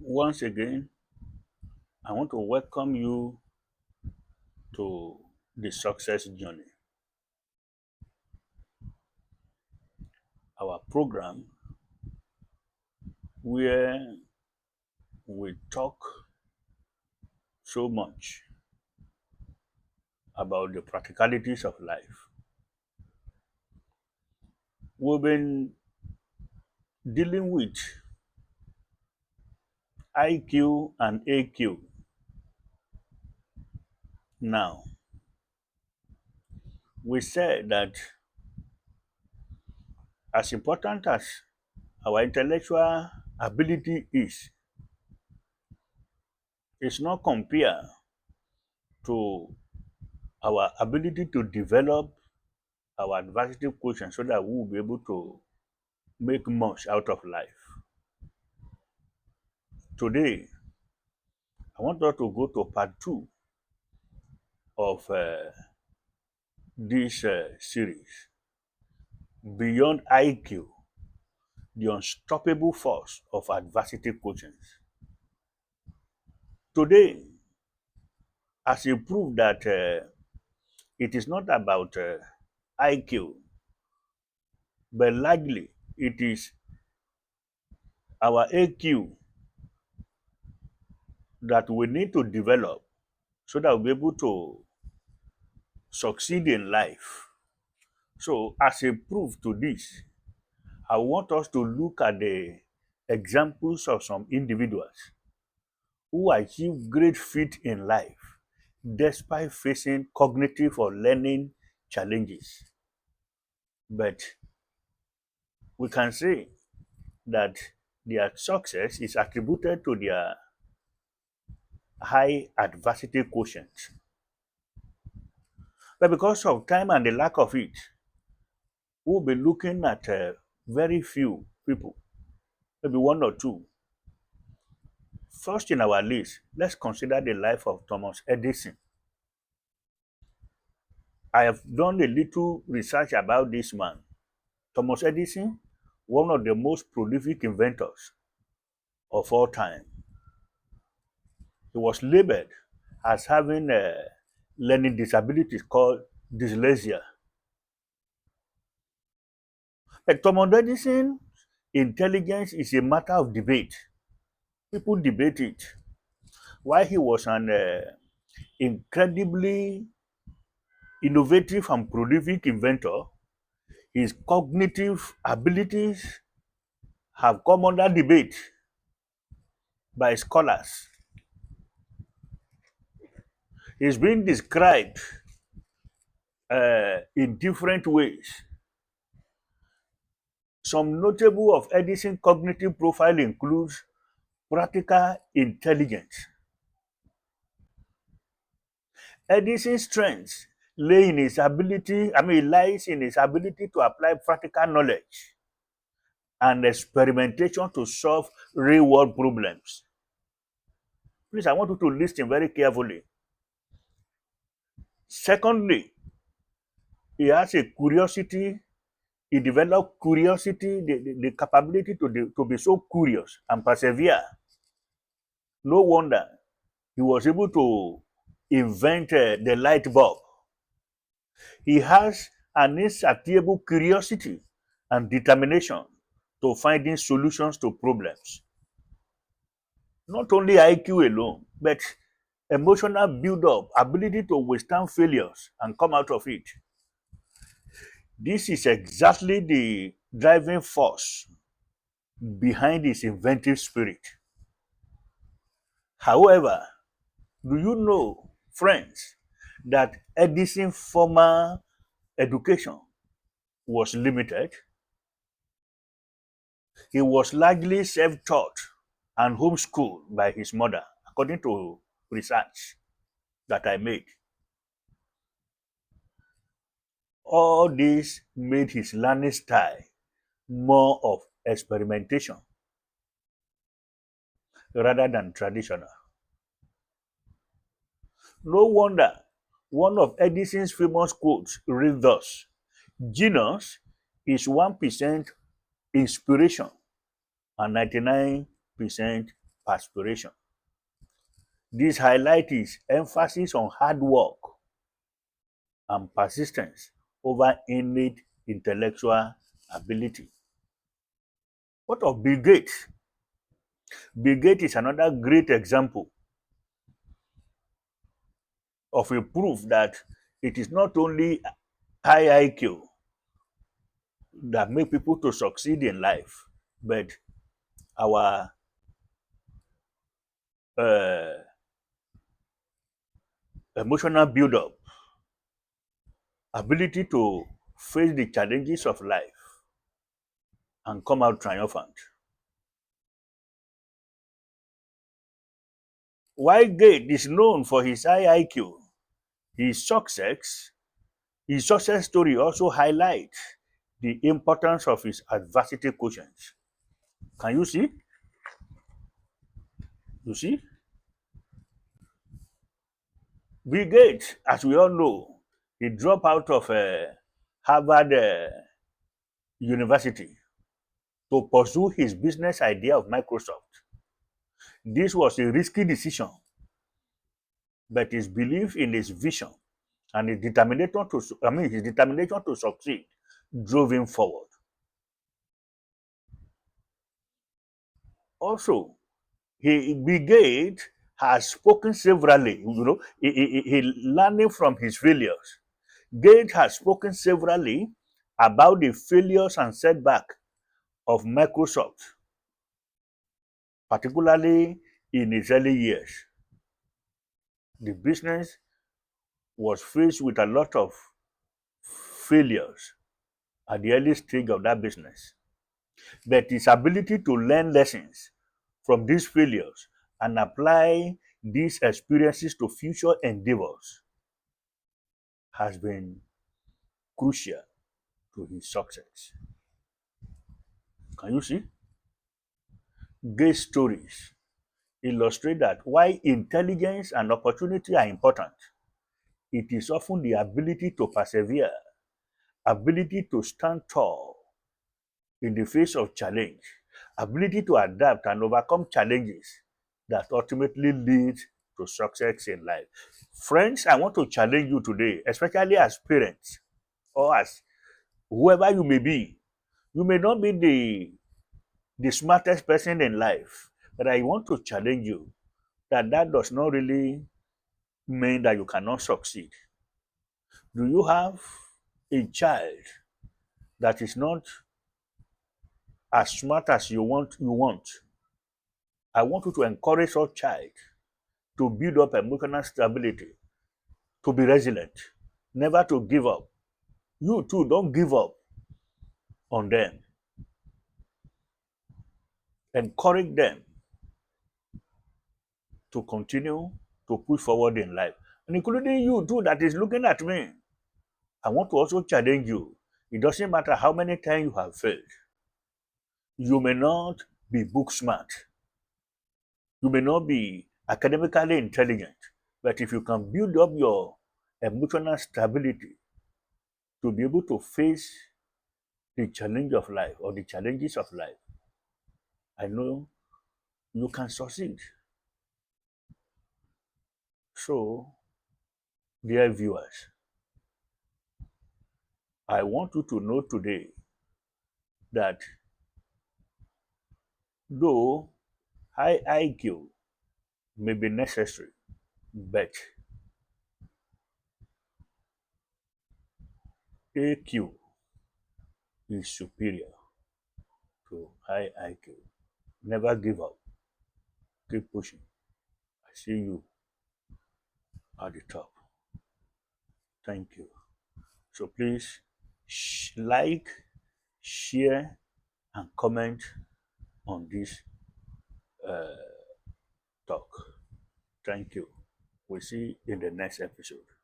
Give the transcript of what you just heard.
Once again, I want to welcome you to the success journey, our program where we talk so much about the practicalities of life. We've been dealing with IQ and AQ. Now, we said that as important as our intellectual ability is, it's not compared to our ability to develop our adversity quotient so that we will be able to make much out of life. Today, I want us to go to part two of this series, Beyond IQ, the unstoppable force of adversity quotient. Today, as a proof that it is not about IQ, but largely it is our AQ that we need to develop so that we'll be able to succeed in life. So, as a proof to this, I want us to look at the examples of some individuals who achieve great feat in life despite facing cognitive or learning challenges. But we can say that their success is attributed to their high adversity quotient. But because of time and the lack of it, we'll be looking at very few people, maybe one or two. First in our list, let's consider the life of Thomas Edison. I have done a little research about this man. Thomas Edison, one of the most prolific inventors of all time. He was labeled as having a learning disability called dyslexia. But Thomas Edison's intelligence is a matter of debate. People debate it. While he was an incredibly innovative and prolific inventor, his cognitive abilities have come under debate by scholars. He's been described in different ways. Some notable of Edison's cognitive profile includes practical intelligence. Edison's strengths lies in his ability to apply practical knowledge and experimentation to solve real world problems. Please, I want you to listen very carefully. Secondly, he has a curiosity. He developed curiosity, the capability to be so curious and persevere. No wonder he was able to invent the light bulb. He has an insatiable curiosity and determination to finding solutions to problems. Not only IQ alone, but emotional build-up, ability to withstand failures and come out of it. This is exactly the driving force behind his inventive spirit. However, do you know, friends, that Edison's formal education was limited? He was largely self-taught and homeschooled by his mother, according to research that I made. All this made his learning style more of experimentation rather than traditional. No wonder one of Edison's famous quotes reads thus: genius is 1% inspiration and 99% perspiration. This highlights his emphasis on hard work and persistence over innate intellectual ability. What of Bill Gates? Bill Gates is another great example of a proof that it is not only high IQ that make people to succeed in life, but our uh, emotional build-up, ability to face the challenges of life and come out triumphant. While Gates is known for his high IQ, his success, his success story also highlights the importance of his adversity quotient. Can you see? You see? Bill Gates, as we all know, he dropped out of Harvard University to pursue his business idea of Microsoft. This was a risky decision, but his belief in his vision and his determination to succeed drove him forward. Also, Bill Gates has spoken severally, he learning from his failures. Gates has spoken severally about the failures and setback of Microsoft, particularly in its early years. The business was faced with a lot of failures at the early stage of that business. But his ability to learn lessons from these failures and apply these experiences to future endeavors has been crucial to his success. Can you see? Gates' stories illustrate that while intelligence and opportunity are important, it is often the ability to persevere, ability to stand tall in the face of challenge, ability to adapt and overcome challenges that ultimately lead to success in life. Friends, I want to challenge you today, especially as parents or as whoever you may be. You may not be the smartest person in life, but I want to challenge you that that does not really mean that you cannot succeed. Do you have a child that is not as smart as you want? I want you to encourage your child to build up emotional stability, to be resilient, never to give up. You too, don't give up on them. Encourage them to continue to push forward in life. And including you too that is looking at me. I want to also challenge you. It doesn't matter how many times you have failed. You may not be book smart. You may not be academically intelligent. But if you can build up your emotional stability to be able to face the challenge of life or the challenges of life, I know you can succeed. So, dear viewers, I want you to know today that though high IQ may be necessary, but AQ is superior to high IQ. Never give up. Keep pushing. I see you at the top. Thank you. So please like, share, and comment on this talk. Thank you. We'll see you in the next episode.